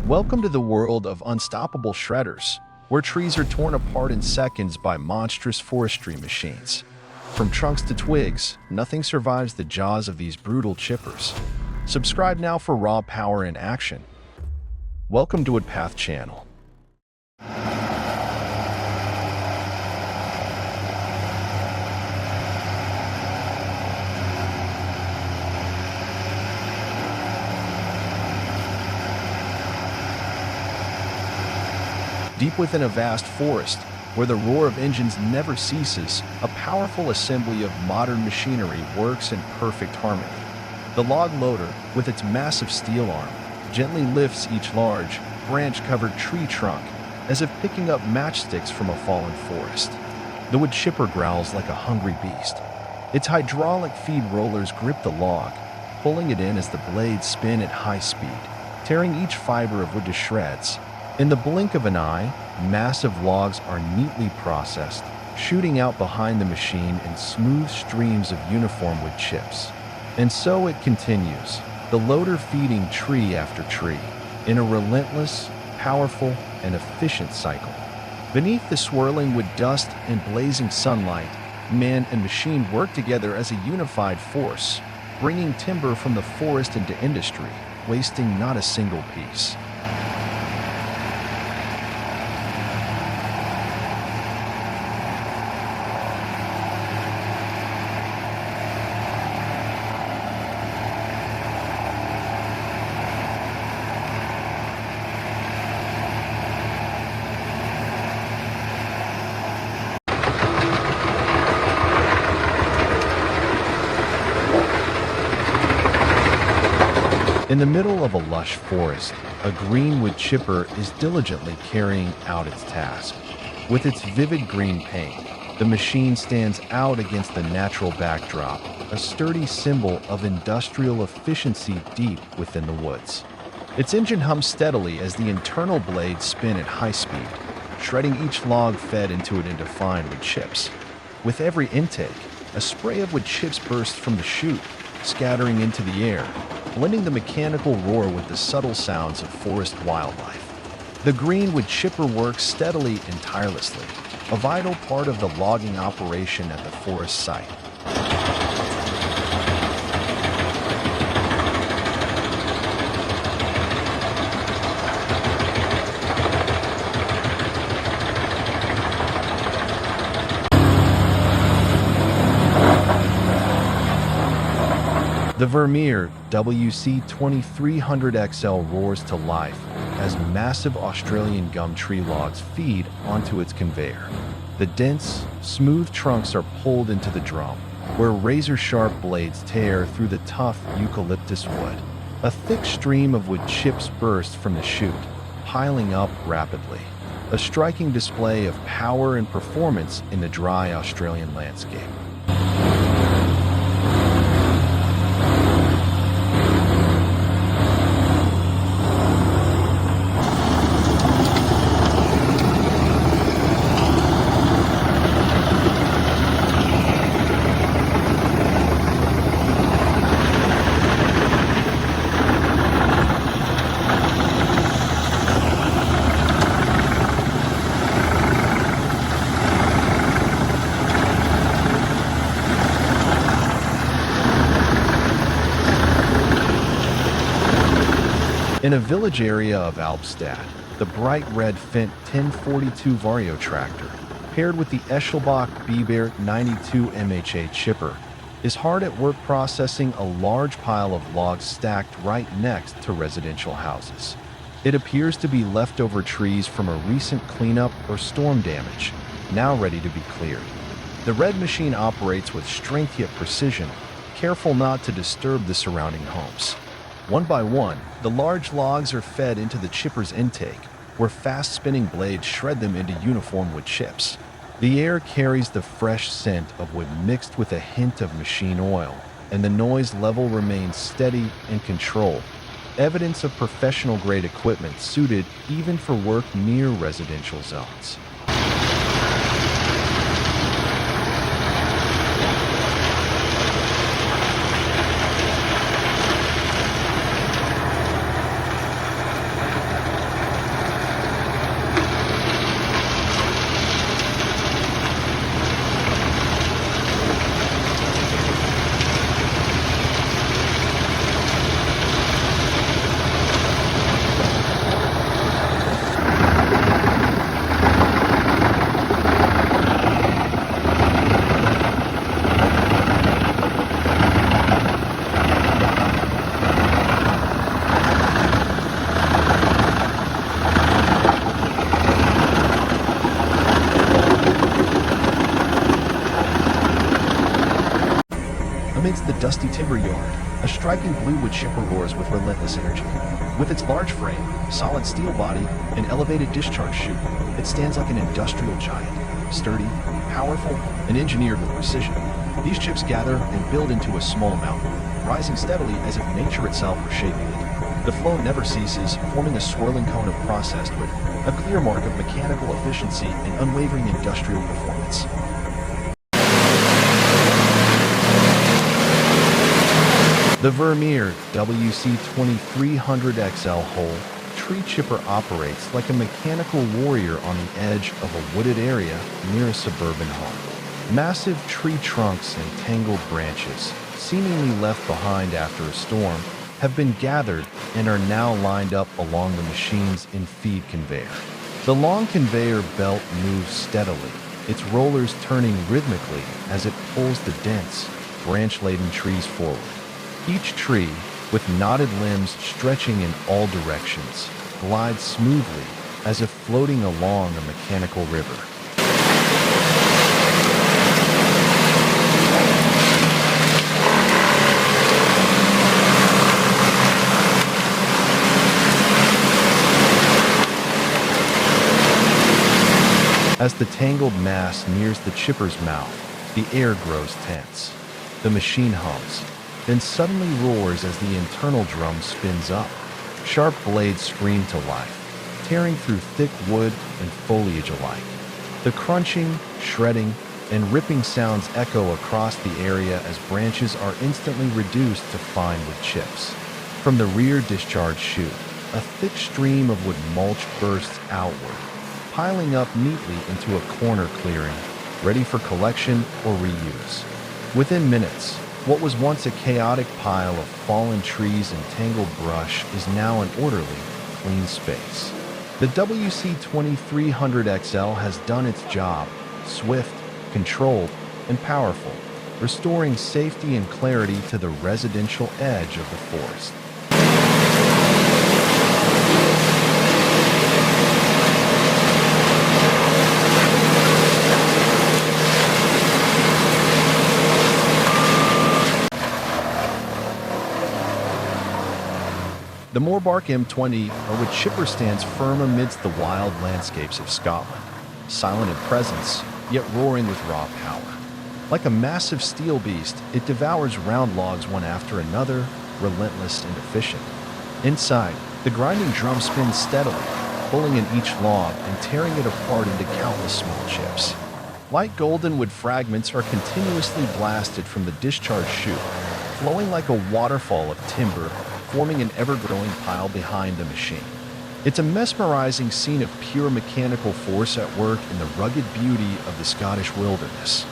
Welcome to the world of unstoppable shredders, where trees are torn apart in seconds by monstrous forestry machines. From trunks to twigs, nothing survives the jaws of these brutal chippers. Subscribe now for raw power in action. Welcome to Woodpath channel. Deep within a vast forest, where the roar of engines never ceases, a powerful assembly of modern machinery works in perfect harmony. The log loader, with its massive steel arm, gently lifts each large, branch-covered tree trunk, as if picking up matchsticks from a fallen forest. The wood chipper growls like a hungry beast. Its hydraulic feed rollers grip the log, pulling it in as the blades spin at high speed, tearing each fiber of wood to shreds. In the blink of an eye, massive logs are neatly processed, shooting out behind the machine in smooth streams of uniform wood chips. And so it continues, the loader feeding tree after tree, in a relentless, powerful, and efficient cycle. Beneath the swirling wood dust and blazing sunlight, man and machine work together as a unified force, bringing timber from the forest into industry, wasting not a single piece. In the middle of a lush forest, a green wood chipper is diligently carrying out its task. With its vivid green paint, the machine stands out against the natural backdrop, a sturdy symbol of industrial efficiency deep within the woods. Its engine hums steadily as the internal blades spin at high speed, shredding each log fed into it into fine wood chips. With every intake, a spray of wood chips bursts from the chute, scattering into the air, blending the mechanical roar with the subtle sounds of forest wildlife. The green wood chipper works steadily and tirelessly, a vital part of the logging operation at the forest site. The Vermeer WC2300XL roars to life as massive Australian gum tree logs feed onto its conveyor. The dense, smooth trunks are pulled into the drum, where razor-sharp blades tear through the tough eucalyptus wood. A thick stream of wood chips bursts from the chute, piling up rapidly, a striking display of power and performance in the dry Australian landscape. In a village area of Albstadt, the bright red Fendt 1042 Vario tractor, paired with the Eschelbach Biber 92 MHA chipper, is hard at work processing a large pile of logs stacked right next to residential houses. It appears to be leftover trees from a recent cleanup or storm damage, now ready to be cleared. The red machine operates with strength yet precision, careful not to disturb the surrounding homes. One by one, the large logs are fed into the chipper's intake, where fast-spinning blades shred them into uniform wood chips. The air carries the fresh scent of wood mixed with a hint of machine oil, and the noise level remains steady and controlled, evidence of professional-grade equipment suited even for work near residential zones. dusty timber yard, a striking blue wood chipper roars with relentless energy. With its large frame, solid steel body, and elevated discharge chute, it stands like an industrial giant, sturdy, powerful, and engineered with precision. These chips gather and build into a small mountain, rising steadily as if nature itself were shaping it. The flow never ceases, forming a swirling cone of processed wood, a clear mark of mechanical efficiency and unwavering industrial performance. The Vermeer WC2300XL Hole tree chipper operates like a mechanical warrior on the edge of a wooded area near a suburban home. Massive tree trunks and tangled branches, seemingly left behind after a storm, have been gathered and are now lined up along the machine's in-feed conveyor. The long conveyor belt moves steadily, its rollers turning rhythmically as it pulls the dense, branch-laden trees forward. Each tree, with knotted limbs stretching in all directions, glides smoothly as if floating along a mechanical river. As the tangled mass nears the chipper's mouth, the air grows tense. The machine hums, then suddenly roars as the internal drum spins up. Sharp blades scream to life, tearing through thick wood and foliage alike. The crunching, shredding, and ripping sounds echo across the area as branches are instantly reduced to fine wood chips. From the rear discharge chute, a thick stream of wood mulch bursts outward, piling up neatly into a corner clearing, ready for collection or reuse. Within minutes, what was once a chaotic pile of fallen trees and tangled brush is now an orderly, clean space. The WC2300XL has done its job, swift, controlled, and powerful, restoring safety and clarity to the residential edge of the forest. The Morbark M20 or wood chipper stands firm amidst the wild landscapes of Scotland, silent in presence, yet roaring with raw power. Like a massive steel beast, it devours round logs one after another, relentless and efficient. Inside, the grinding drum spins steadily, pulling in each log and tearing it apart into countless small chips. Light golden wood fragments are continuously blasted from the discharge chute, flowing like a waterfall of timber, forming an ever-growing pile behind the machine. It's a mesmerizing scene of pure mechanical force at work in the rugged beauty of the Scottish wilderness.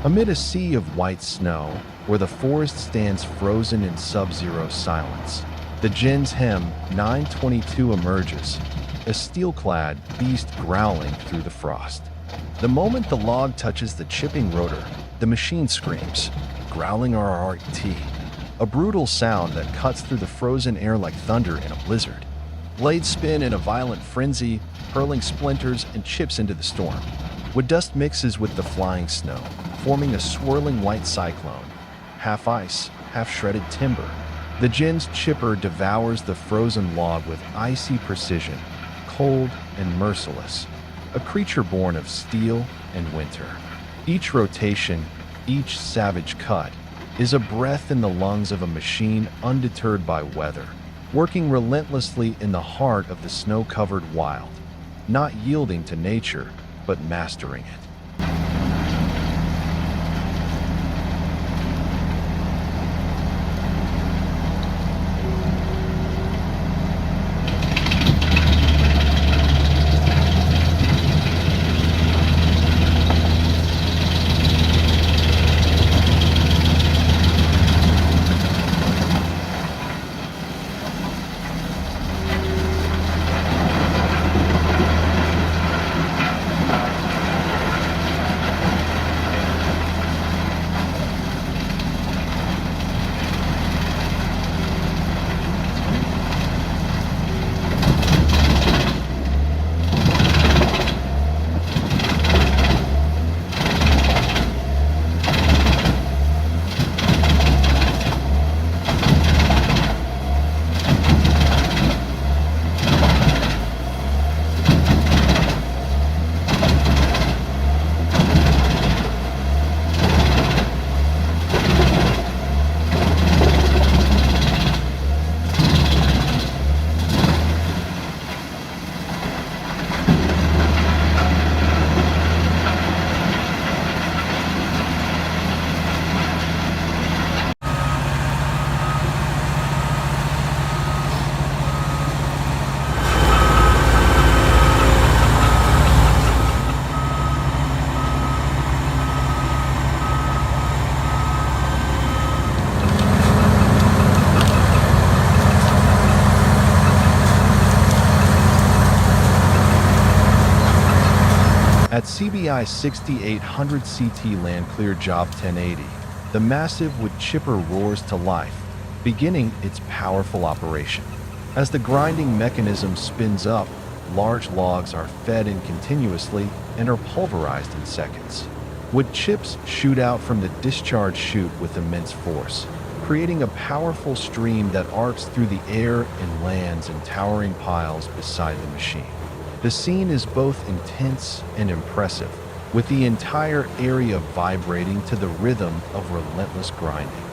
Amid a sea of white snow, where the forest stands frozen in sub-zero silence, the Jin's Hem 922 emerges, a steel-clad beast growling through the frost. The moment the log touches the chipping rotor, the machine screams, growling RRT, a brutal sound that cuts through the frozen air like thunder in a blizzard. Blades spin in a violent frenzy, hurling splinters and chips into the storm. Wood dust mixes with the flying snow, forming a swirling white cyclone, half ice, half shredded timber. The Jin's chipper devours the frozen log with icy precision, cold and merciless, a creature born of steel and winter. Each rotation, each savage cut, is a breath in the lungs of a machine undeterred by weather, working relentlessly in the heart of the snow-covered wild, not yielding to nature, but mastering it. At CBI 6800 CT Land Clear Job 1080, the massive wood chipper roars to life, beginning its powerful operation. As the grinding mechanism spins up, large logs are fed in continuously and are pulverized in seconds. Wood chips shoot out from the discharge chute with immense force, creating a powerful stream that arcs through the air and lands in towering piles beside the machine. The scene is both intense and impressive, with the entire area vibrating to the rhythm of relentless grinding.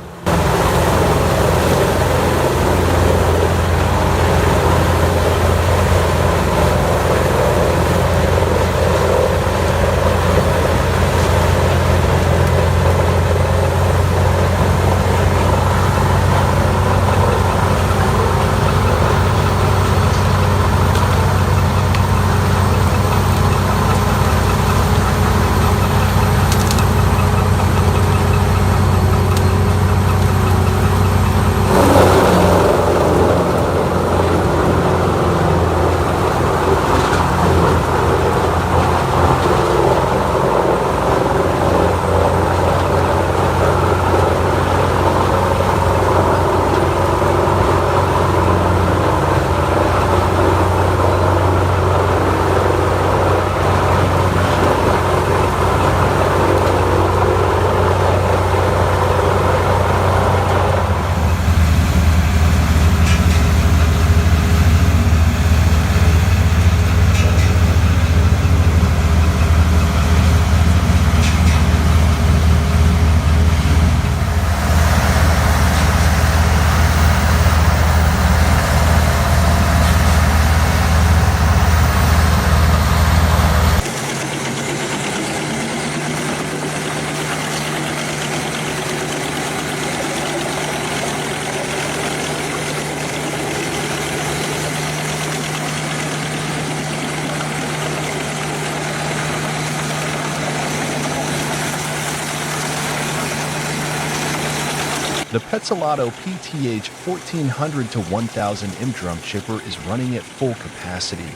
The Petzolato PTH 1400 to 1000 M drum chipper is running at full capacity,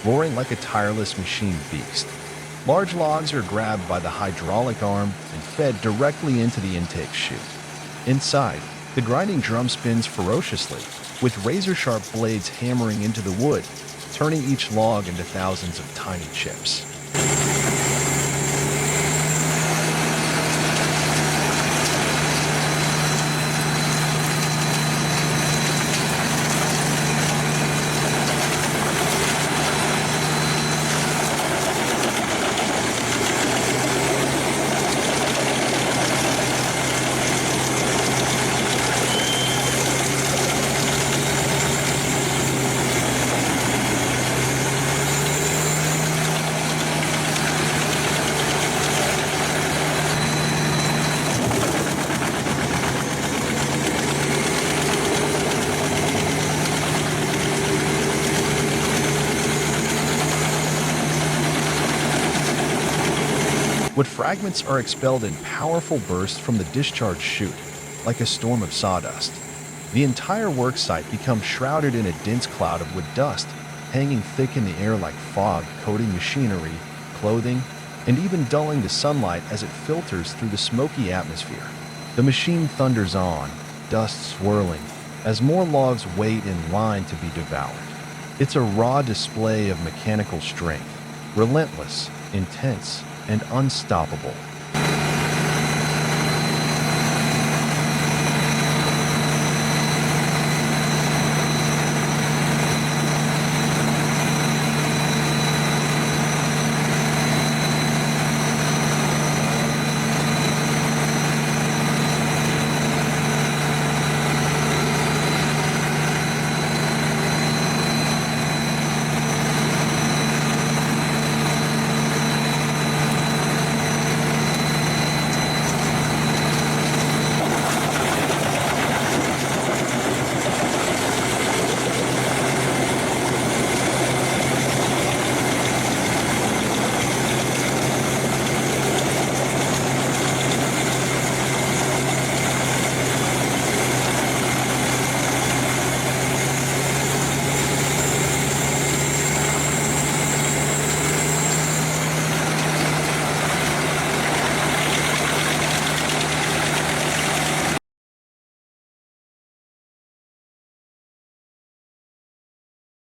roaring like a tireless machine beast. Large logs are grabbed by the hydraulic arm and fed directly into the intake chute. Inside, the grinding drum spins ferociously, with razor-sharp blades hammering into the wood, turning each log into thousands of tiny chips. Wood fragments are expelled in powerful bursts from the discharge chute, like a storm of sawdust. The entire worksite becomes shrouded in a dense cloud of wood dust, hanging thick in the air like fog, coating machinery, clothing, and even dulling the sunlight as it filters through the smoky atmosphere. The machine thunders on, dust swirling, as more logs wait in line to be devoured. It's a raw display of mechanical strength, relentless, intense, and unstoppable.